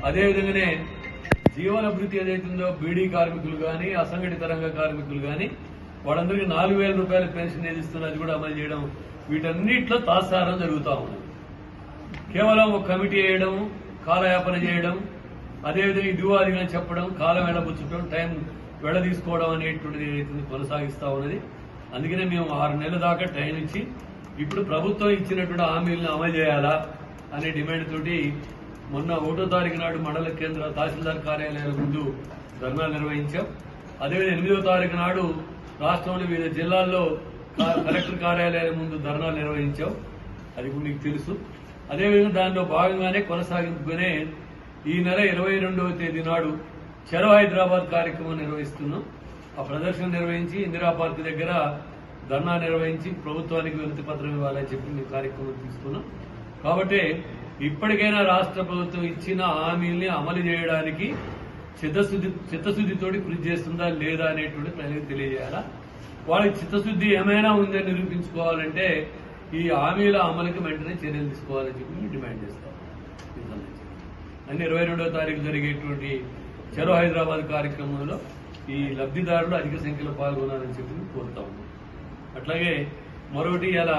అదేవిధంగానే జీవన భృతి ఏదైతుందో బీడీ కార్మికులు కానీ అసంఘటిత రంగ కార్మికులు కానీ వాళ్ళందరికీ 4,000 రూపాయల పెన్షన్ ఏది ఇస్తున్నది కూడా అమలు చేయడం, వీటన్నిటిలో తాత్సారం జరుగుతూ ఉంది. కేవలం ఒక కమిటీ వేయడం, కాలయాపన చేయడం, అదేవిధంగా ఇదివాదిగా చెప్పడం, కాలం వెడబుచ్చడం, టైం వెడ తీసుకోవడం అనేటువంటిది ఏదైతుంది కొనసాగిస్తూ ఉన్నది. అందుకనే మేము 6 నెలల దాకా టైం ఇచ్చి ఇప్పుడు ప్రభుత్వం ఇచ్చినటువంటి హామీలను అమలు చేయాలా అనే డిమాండ్ తోటి మొన్న 1వ తారీఖు నాడు మండల కేంద్ర తహసీల్దార్ కార్యాలయాల ముందు ధర్నాలు నిర్వహించాం. అదేవిధంగా 8వ తారీఖు నాడు రాష్ట్రంలో వివిధ జిల్లాల్లో కలెక్టర్ కార్యాలయాల ముందు ధర్నాలు నిర్వహించాం. అది మీకు తెలుసు. అదేవిధంగా దానిలో భాగంగానే కొనసాగింపుగానే ఈ నెల 22వ తేదీ నాడు చలో హైదరాబాద్ కార్యక్రమం నిర్వహిస్తున్నాం. ఆ ప్రదర్శన నిర్వహించి ఇందిరా పార్క్ దగ్గర ధర్నా నిర్వహించి ప్రభుత్వానికి వినతి పత్రం ఇవ్వాలని చెప్పి మేము కార్యక్రమం తీసుకున్నాం. కాబట్టి ఇప్పటికైనా రాష్ట్ర ప్రభుత్వం ఇచ్చిన హామీల్ని అమలు చేయడానికి చిత్తశుద్ధితోటి కృషి చేస్తుందా లేదా అనేటువంటి ప్రజలకు తెలియజేయాలా. వాళ్ళకి చిత్తశుద్ధి ఏమైనా ఉందని నిరూపించుకోవాలంటే ఈ హామీల అమలుకి వెంటనే చర్యలు తీసుకోవాలని చెప్పి మేము డిమాండ్ చేస్తాం. అన్ని 22వ తారీఖు జరిగేటువంటి చలో హైదరాబాద్ కార్యక్రమంలో ఈ లబ్ధిదారులు అధిక సంఖ్యలో పాల్గొనాలని చెప్పి కోరుతా ఉన్నాం. అట్లాగే మరొకటి ఇలా